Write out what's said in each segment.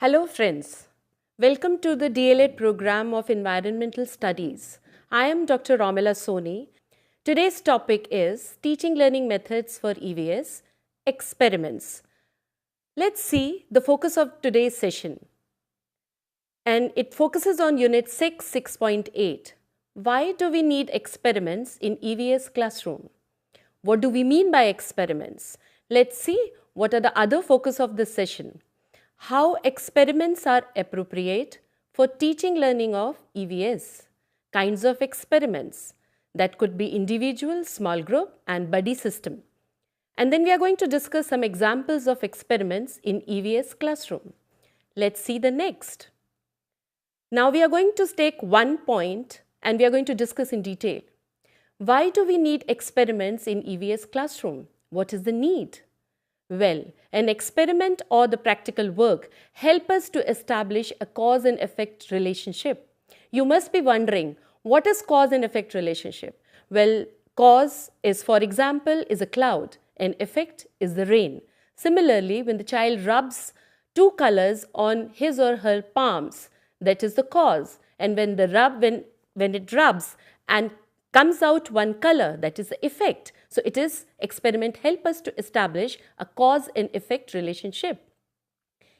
Hello friends, welcome to the DLED program of Environmental Studies. I am Dr. Romila Soni. Today's topic is Teaching Learning Methods for EVS, Experiments. Let's see the focus of today's session. And it focuses on Unit 6, 6.8. Why do we need experiments in EVS classroom? What do we mean by experiments? Let's see what are the other focus of this session. How experiments are appropriate for teaching learning of EVS. Kinds of experiments that could be individual, small group and buddy system. And then we are going to discuss some examples of experiments in EVS classroom. Let's see the next. Now we are going to take one point and we are going to discuss in detail. Why do we need experiments in EVS classroom? What is the need? Well, an experiment or the practical work help us to establish a cause and effect relationship. You must be wondering, what is cause and effect relationship? Well, cause is, for example, is a cloud and effect is the rain. Similarly, when the child rubs two colors on his or her palms, that is the cause. And when it rubs and comes out one color, that is the effect. So it is experiment help us to establish a cause and effect relationship.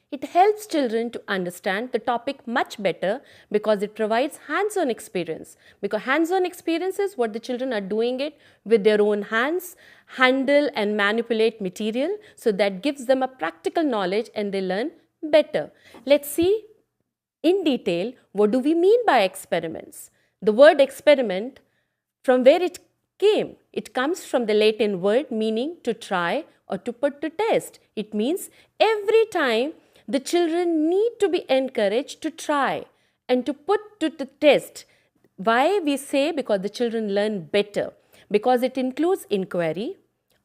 It helps children to understand the topic much better because it provides hands-on experience. Because hands-on experience is what the children are doing it with their own hands, handle and manipulate material. So that gives them a practical knowledge and they learn better. Let's see in detail what do we mean by experiments. The word experiment, from where it came? It comes from the Latin word meaning to try or to put to test. It means every time the children need to be encouraged to try and to put to the test. Why we say? Because the children learn better. Because it includes inquiry,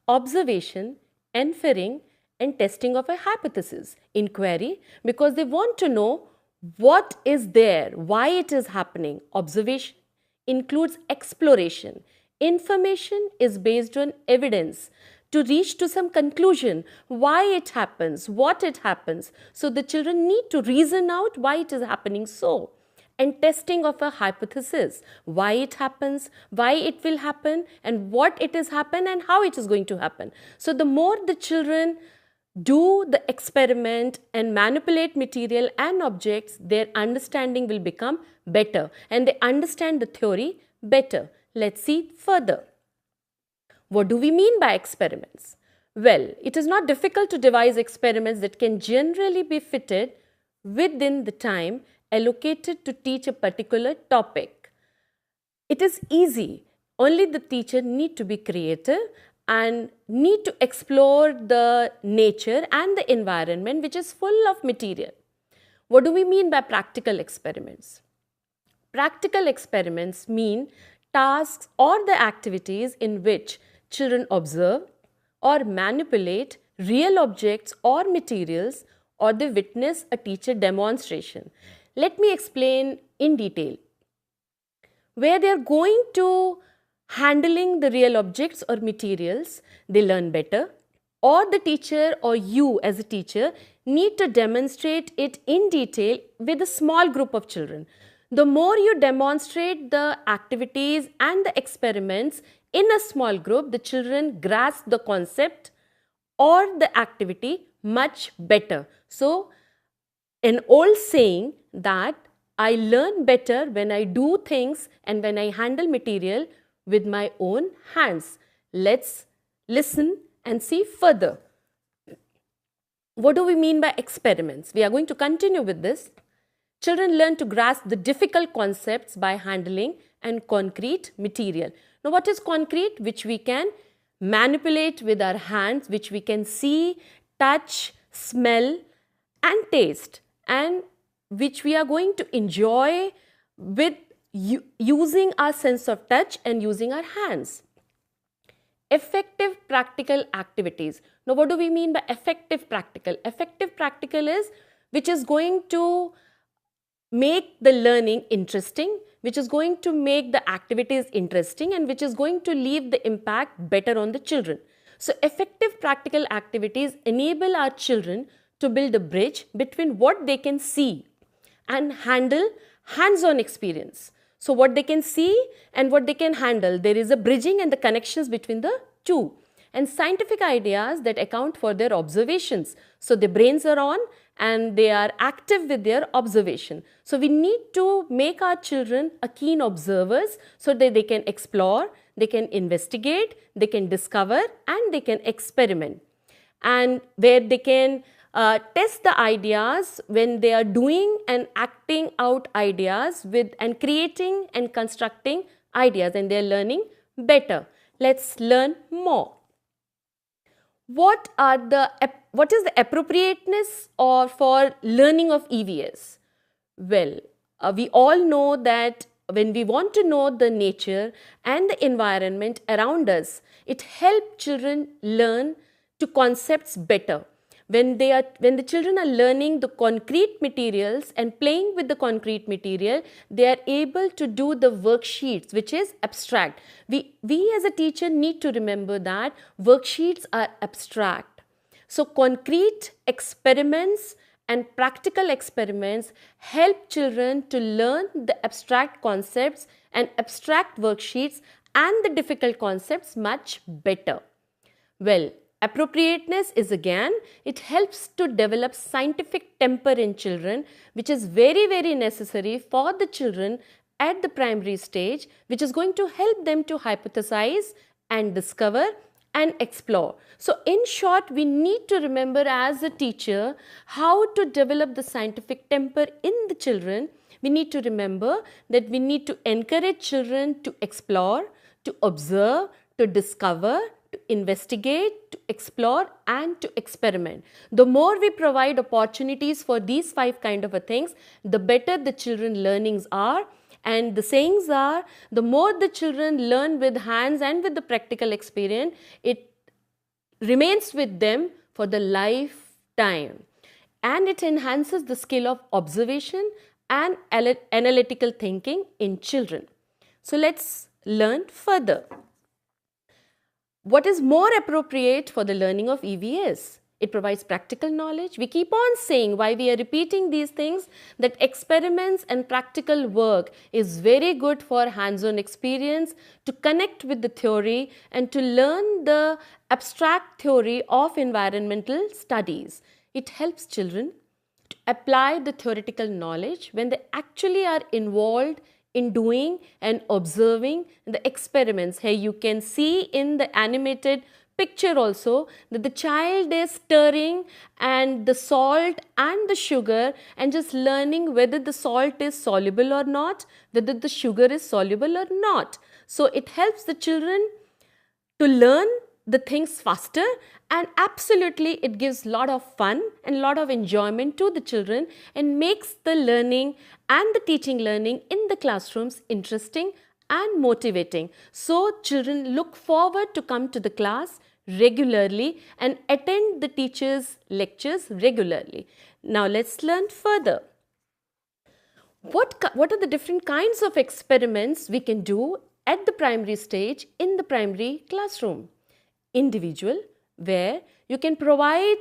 observation, inferring and testing of a hypothesis. Inquiry because they want to know what is there, why it is happening. Observation includes exploration. Information is based on evidence to reach to some conclusion, why it happens, what it happens. So the children need to reason out why it is happening so. And testing of a hypothesis, why it happens, why it will happen and what it is happen and how it is going to happen. So the more the children do the experiment and manipulate material and objects, their understanding will become better and they understand the theory better. Let's see further. What do we mean by experiments? Well, it is not difficult to devise experiments that can generally be fitted within the time allocated to teach a particular topic. It is easy. Only the teacher need to be creative and need to explore the nature and the environment which is full of material. What do we mean by practical experiments? Practical experiments mean tasks or the activities in which children observe or manipulate real objects or materials or they witness a teacher demonstration. Let me explain in detail. Where they are going to handling the real objects or materials, they learn better, or the teacher or you as a teacher need to demonstrate it in detail with a small group of children. The more you demonstrate the activities and the experiments in a small group, the children grasp the concept or the activity much better. So, an old saying that I learn better when I do things and when I handle material with my own hands. Let's listen and see further. What do we mean by experiments? We are going to continue with this. Children learn to grasp the difficult concepts by handling and concrete material. Now, what is concrete? Which we can manipulate with our hands, which we can see, touch, smell and taste, and which we are going to enjoy with using our sense of touch and using our hands. Effective practical activities. Now, what do we mean by effective practical? Effective practical is which is going to make the learning interesting, which is going to make the activities interesting and which is going to leave the impact better on the children. So effective practical activities enable our children to build a bridge between what they can see and handle hands-on experience. So what they can see and what they can handle, there is a bridging and the connections between the two. And scientific ideas that account for their observations. So their brains are on and they are active with their observation. So we need to make our children a keen observers so that they can explore, they can investigate, they can discover and they can experiment. And where they can test the ideas when they are doing and acting out ideas with and creating and constructing ideas, and they are learning better. Let's learn more. What is the appropriateness for learning of EVS? Well, we all know that when we want to know the nature and the environment around us, it helps children learn to concepts better. When the children are learning the concrete materials and playing with the concrete material, they are able to do the worksheets, which is abstract. We as a teacher need to remember that worksheets are abstract. So concrete experiments and practical experiments help children to learn the abstract concepts and abstract worksheets and the difficult concepts much better. Well, appropriateness is again, it helps to develop scientific temper in children, which is very, very necessary for the children at the primary stage, which is going to help them to hypothesize and discover and explore. So in short, we need to remember as a teacher how to develop the scientific temper in the children. We need to remember that we need to encourage children to explore, to observe, to discover, to investigate, to explore and to experiment. The more we provide opportunities for these 5 kind of things, the better the children learnings are. And the sayings are, the more the children learn with hands and with the practical experience, it remains with them for the lifetime. And it enhances the skill of observation and analytical thinking in children. So let's learn further. What is more appropriate for the learning of EVS? It provides practical knowledge. We keep on saying why we are repeating these things, that experiments and practical work is very good for hands-on experience, to connect with the theory and to learn the abstract theory of environmental studies. It helps children to apply the theoretical knowledge when they actually are involved in doing and observing the experiments. Here you can see in the animated picture also that the child is stirring and the salt and the sugar and just learning whether the salt is soluble or not, whether the sugar is soluble or not. So it helps the children to learn the things faster, and absolutely it gives lot of fun and lot of enjoyment to the children and makes the learning and the teaching learning in the classrooms interesting and motivating. So children look forward to come to the class regularly and attend the teachers' lectures regularly. Now let's learn further. What are the different kinds of experiments we can do at the primary stage in the primary classroom? Individual, where you can provide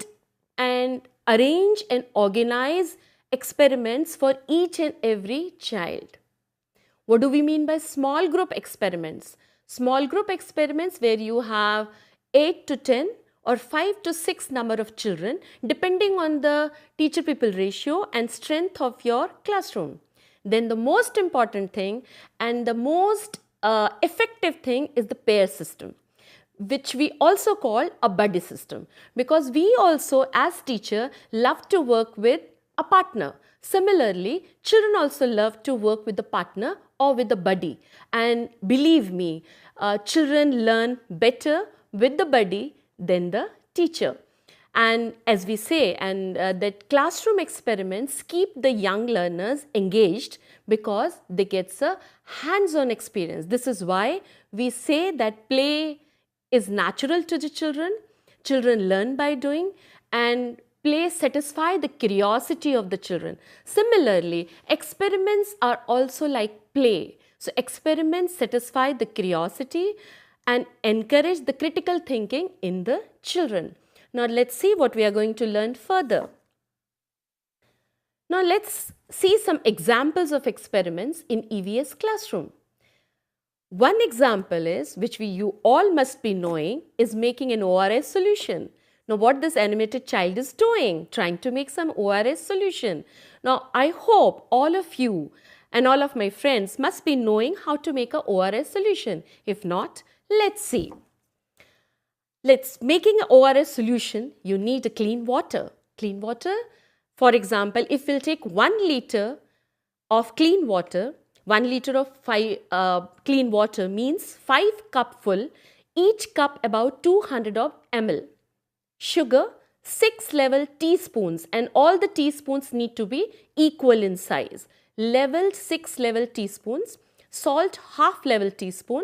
and arrange and organize experiments for each and every child. What do we mean by small group experiments? Small group experiments where you have 8 to 10 or 5 to 6 number of children depending on the teacher-pupil ratio and strength of your classroom. Then the most important thing and the most effective thing is the pair system, which we also call a buddy system, because we also as teacher love to work with a partner. Similarly, children also love to work with a partner or with a buddy, and believe me, children learn better with the buddy than the teacher. And as we say, and that classroom experiments keep the young learners engaged because they get a hands-on experience. This is why we say that play is natural to the children. Children learn by doing, and play satisfies the curiosity of the children. Similarly, experiments are also like play. So experiments satisfy the curiosity and encourage the critical thinking in the children. Now let's see what we are going to learn further. Now let's see some examples of experiments in EVS classroom. One example is, which you all must be knowing, is making an ORS solution. Now what this animated child is doing, trying to make some ORS solution. Now I hope all of you and all of my friends must be knowing how to make a ORS solution. If not, let's see. Making an ORS solution, you need a clean water. Clean water, for example, if we'll take 1 liter of clean water, 1 liter of clean water means 5 cupful, each cup about 200 of ml. Sugar, 6 level teaspoons, and all the teaspoons need to be equal in size. 6 level teaspoons, salt, half level teaspoon,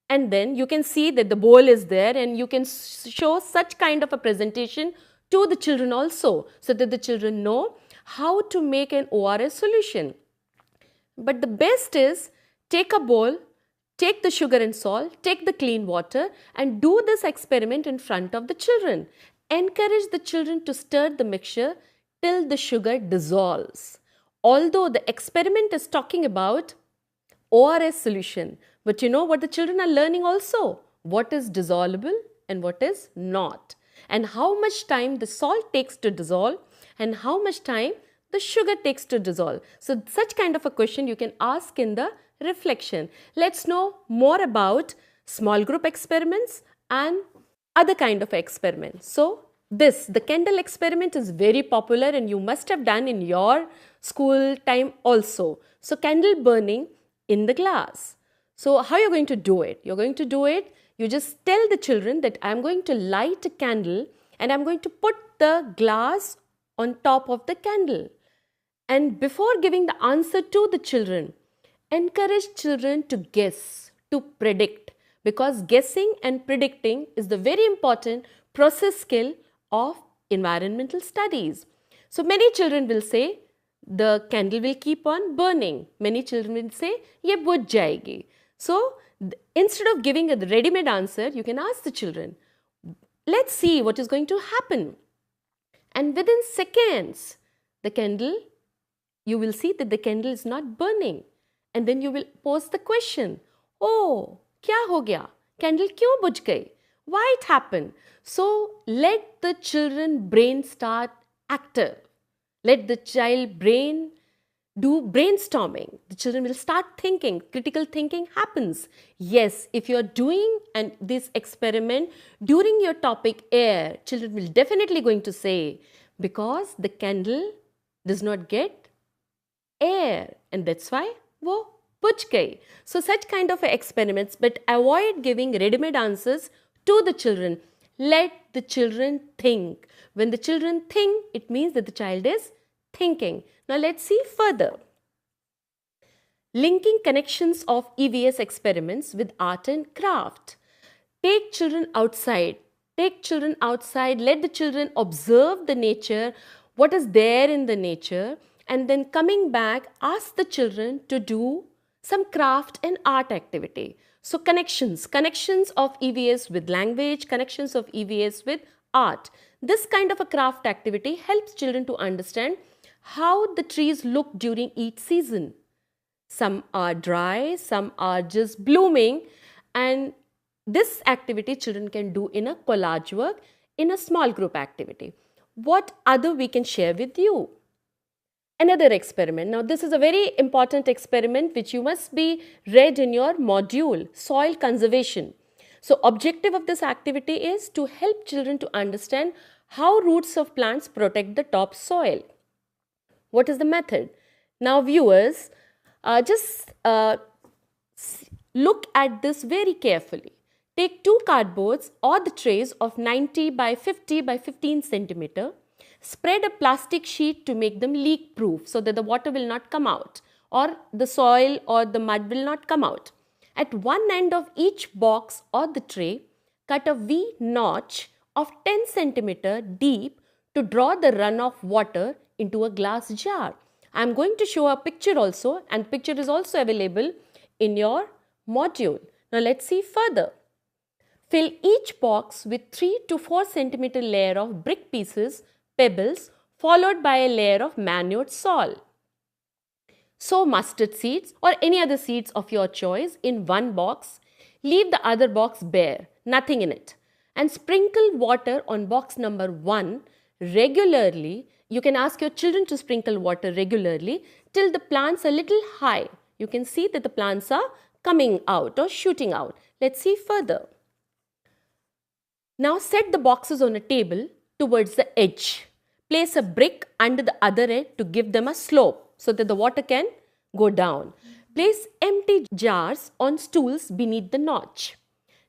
and then you can see that the bowl is there, and you can show such kind of a presentation to the children also, so that the children know how to make an ORS solution. But the best is, take a bowl, take the sugar and salt, take the clean water, and do this experiment in front of the children. Encourage the children to stir the mixture till the sugar dissolves. Although the experiment is talking about ORS solution, but you know what the children are learning also? What is dissolvable and what is not, and how much time the salt takes to dissolve and how much time the sugar takes to dissolve. So such kind of a question you can ask in the reflection. Let's know more about small group experiments and other kind of experiments. So the candle experiment is very popular and you must have done in your school time also. So candle burning in the glass. So how you're going to do it? You're going to do it, you just tell the children that I'm going to light a candle and I'm going to put the glass on top of the candle. And before giving the answer to the children, encourage children to guess, to predict, because guessing and predicting is the very important process skill of environmental studies. So many children will say, the candle will keep on burning. Many children will say, ye bujh jayegi. So instead of giving a ready-made answer, you can ask the children, let's see what is going to happen. And within seconds, the candle, you will see that the candle is not burning. And then you will pose the question, oh, kya ho gaya? Candle kyun bujh gayi? Why it happened? So let the children brain start active. Let the child brain do brainstorming. The children will start thinking. Critical thinking happens. Yes, if you are doing this experiment during your topic air, children will definitely going to say, because the candle does not get air, and that's why wo bujh gayi. So such kind of experiments, but avoid giving ready-made answers to the children. Let the children think. When the children think, it means that the child is thinking. Now let's see further. Linking connections of EVS experiments with art and craft. Take children outside. Take children outside. Let the children observe the nature, what is there in the nature, and then coming back, ask the children to do some craft and art activity. So connections of EVS with language, connections of EVS with art. This kind of a craft activity helps children to understand how the trees look during each season. Some are dry, some are just blooming, and this activity children can do in a collage work, in a small group activity. What other we can share with you? Another experiment. Now this is a very important experiment which you must be read in your module, soil conservation. So objective of this activity is to help children to understand how roots of plants protect the top soil. What is the method? Now viewers, just look at this very carefully. Take 2 cardboards or the trays of 90 by 50 by 15 centimeter. Spread a plastic sheet to make them leak proof so that the water will not come out or the soil or the mud will not come out. At one end of each box or the tray, cut a V notch of 10 centimeter deep to draw the runoff water into a glass jar. I am going to show a picture also, and picture is also available in your module. Now let's see further. Fill each box with 3 to 4 centimeter layer of brick pieces, pebbles followed by a layer of manure soil. Sow mustard seeds or any other seeds of your choice in one box. Leave the other box bare, nothing in it. And sprinkle water on box number 1 regularly. You can ask your children to sprinkle water regularly till the plants are little high. You can see that the plants are coming out or shooting out. Let's see further. Now set the boxes on a table towards the edge. Place a brick under the other edge to give them a slope so that the water can go down. Place empty jars on stools beneath the notch.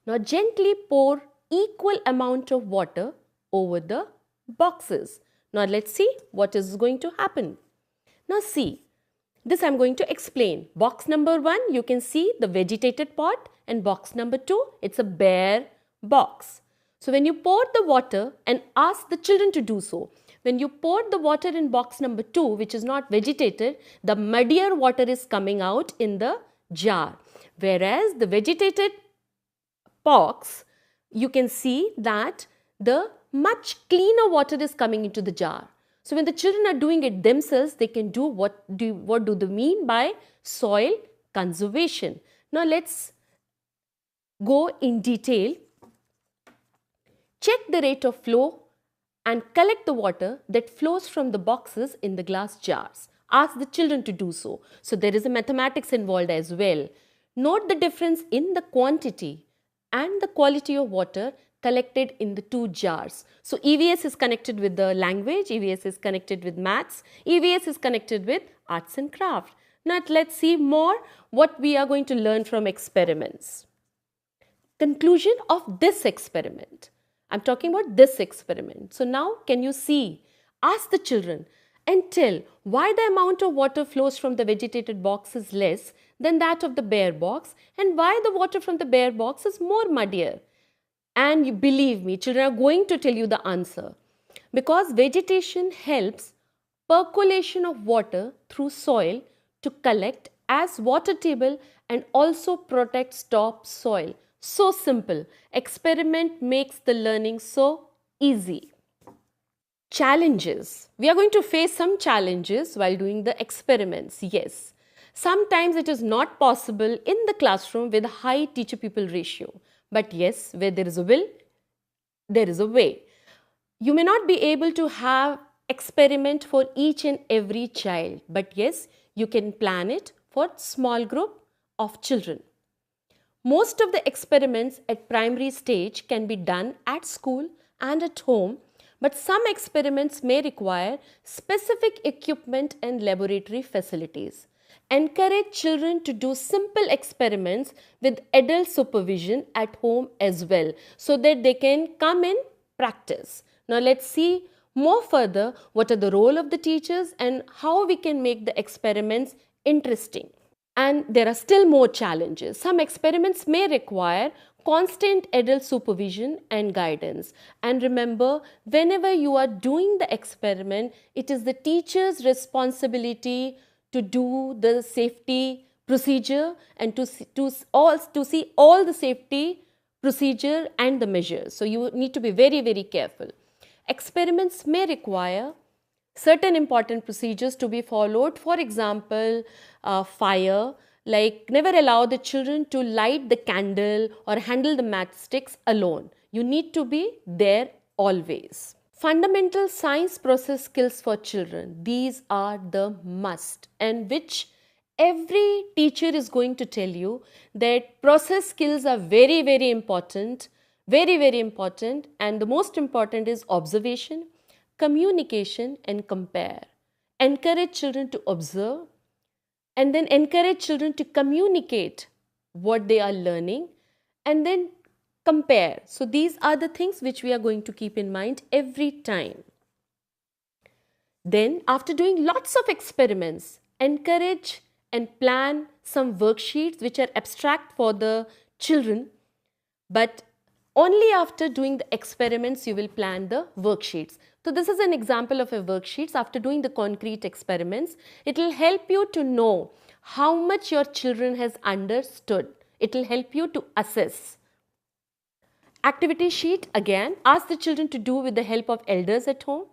Now gently pour equal amount of water over the boxes. Now let's see what is going to happen. Now see, this I am going to explain. Box number 1, you can see the vegetated pot, and box number 2, it's a bare box. So when you pour the water, and ask the children to do so, when you pour the water in box number 2, which is not vegetated, the muddier water is coming out in the jar. Whereas the vegetated box, you can see that the much cleaner water is coming into the jar. So when the children are doing it themselves, they can do what do they mean by soil conservation. Now let's go in detail. Check the rate of flow and collect the water that flows from the boxes in the glass jars. Ask the children to do so. So there is a mathematics involved as well. Note the difference in the quantity and the quality of water collected in the 2 jars. So EVS is connected with the language, EVS is connected with maths, EVS is connected with arts and craft. Now let's see more what we are going to learn from experiments. Conclusion of this experiment. I'm talking about this experiment. So now can you see? Ask the children and tell why the amount of water flows from the vegetated box is less than that of the bare box, and why the water from the bare box is more muddier. And you believe me, children are going to tell you the answer. Because vegetation helps percolation of water through soil to collect as water table and also protects top soil. So simple. Experiment makes the learning so easy. Challenges. We are going to face some challenges while doing the experiments. Yes. Sometimes it is not possible in the classroom with a high teacher-pupil ratio. But yes, where there is a will, there is a way. You may not be able to have experiment for each and every child. But yes, you can plan it for small group of children. Most of the experiments at primary stage can be done at school and at home, but some experiments may require specific equipment and laboratory facilities. Encourage children to do simple experiments with adult supervision at home as well, so that they can come in practice. Now let's see more further what are the role of the teachers and how we can make the experiments interesting. And there are still more challenges. Some experiments may require constant adult supervision and guidance. And remember, whenever you are doing the experiment, it is the teacher's responsibility to do the safety procedure and to see all the safety procedure and the measures. So you need to be very, very careful. Experiments may require certain important procedures to be followed. For example, fire, like never allow the children to light the candle or handle the matchsticks alone. You need to be there always. Fundamental science process skills for children. These are the must, and which every teacher is going to tell you that process skills are very, very important. Very, very important. And the most important is observation, communication and compare. Encourage children to observe and then encourage children to communicate what they are learning and then compare. So these are the things which we are going to keep in mind every time. Then after doing lots of experiments, encourage and plan some worksheets which are abstract for the children, but only after doing the experiments you will plan the worksheets. So this is an example of a worksheet. After doing the concrete experiments, it will help you to know how much your children has understood. It will help you to assess. Activity sheet, again, ask the children to do with the help of elders at home.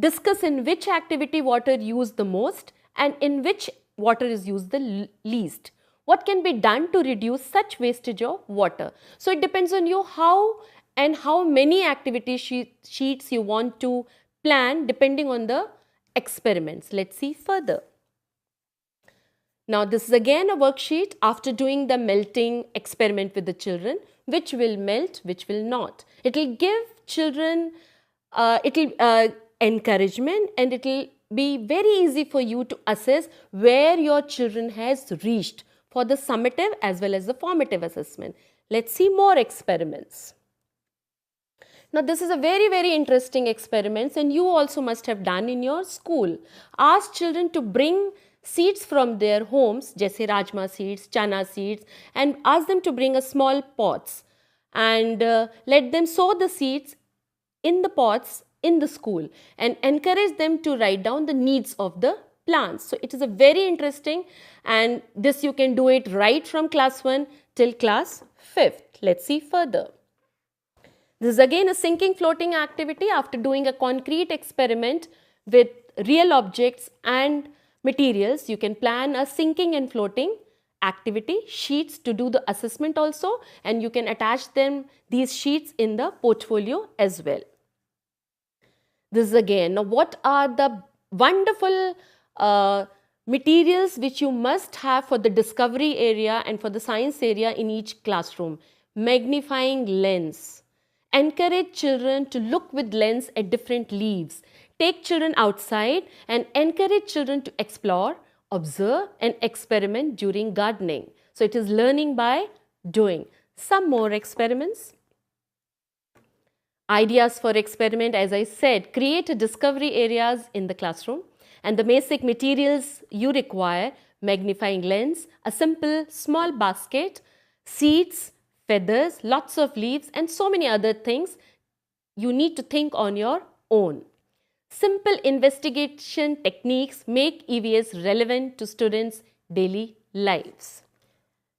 Discuss in which activity water used the most and in which water is used the least. What can be done to reduce such wastage of water? So it depends on you how many activity sheets you want to plan depending on the experiments. Let's see further. Now this is again a worksheet after doing the melting experiment with the children. Which will melt, which will not. It will give children encouragement, and it will be very easy for you to assess where your children has reached for the summative as well as the formative assessment. Let's see more experiments. Now this is a very interesting experiment, and you also must have done in your school. Ask children to bring seeds from their homes, jaise rajma seeds, chana seeds, and ask them to bring a small pots and let them sow the seeds in the pots in the school and encourage them to write down the needs of the plants. So it is a very interesting, and this you can do it right from class 1 till class 5th. Let's see further. This is again a sinking floating activity after doing a concrete experiment with real objects and materials. You can plan a sinking and floating activity sheets to do the assessment also, and you can attach these sheets in the portfolio as well. This is again, now what are the wonderful materials which you must have for the discovery area and for the science area in each classroom? Magnifying lens. Encourage children to look with lens at different leaves. Take children outside and encourage children to explore, observe and experiment during gardening. So it is learning by doing. Some more experiments. Ideas for experiment, as I said, create discovery areas in the classroom, and the basic materials you require: magnifying lens, a simple small basket, seeds, feathers, lots of leaves and so many other things you need to think on your own. Simple investigation techniques make EVS relevant to students' daily lives.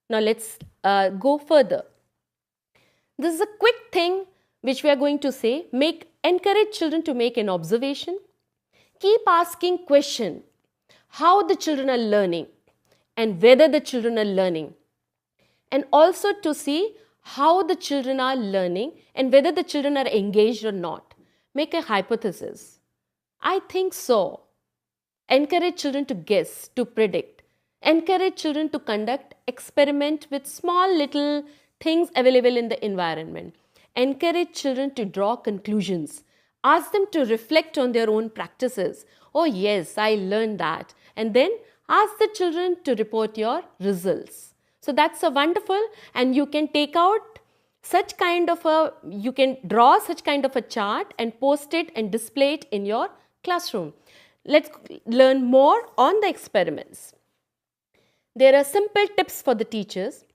Now let's go further. This is a quick thing which we are going to say. Encourage children to make an observation. Keep asking question how the children are learning and whether the children are learning, and also to see how the children are learning and whether the children are engaged or not. Make a hypothesis. I think so. Encourage children to guess, to predict. Encourage children to conduct experiment with small little things available in the environment. Encourage children to draw conclusions. Ask them to reflect on their own practices. Oh yes, I learned that. And then ask the children to report your results. So that's a wonderful, and you can take out you can draw such kind of a chart and post it and display it in your classroom. Let's learn more on the experiments. There are simple tips for the teachers.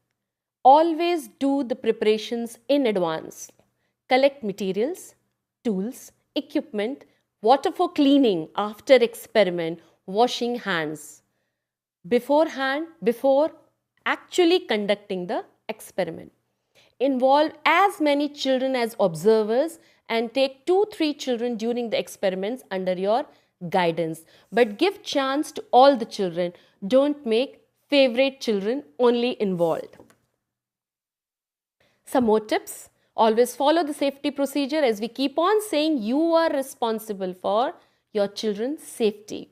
Always do the preparations in advance. Collect materials, tools, equipment, water for cleaning after experiment, washing hands beforehand, before actually conducting the experiment. Involve as many children as observers and take 2-3 children during the experiments under your guidance. But give chance to all the children. Don't make favorite children only involved. Some more tips. Always follow the safety procedure, as we keep on saying you are responsible for your children's safety.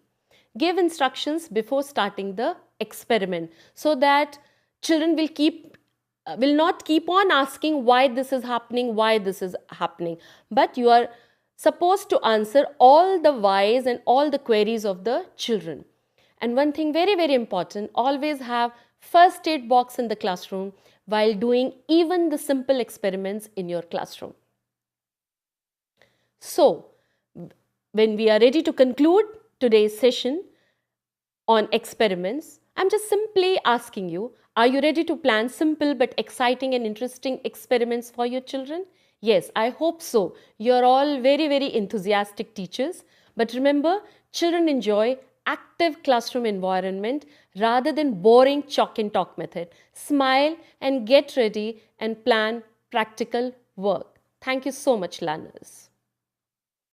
Give instructions before starting the experiment so that children will not keep on asking why this is happening, but you are supposed to answer all the whys and all the queries of the children. And one thing very important, always have first aid box in the classroom while doing even the simple experiments in your classroom. So, when we are ready to conclude today's session on experiments, I'm just simply asking you, are you ready to plan simple but exciting and interesting experiments for your children? Yes, I hope so. You're all very enthusiastic teachers. But remember, children enjoy active classroom environment rather than boring chalk and talk method. Smile and get ready and plan practical work. Thank you so much, learners.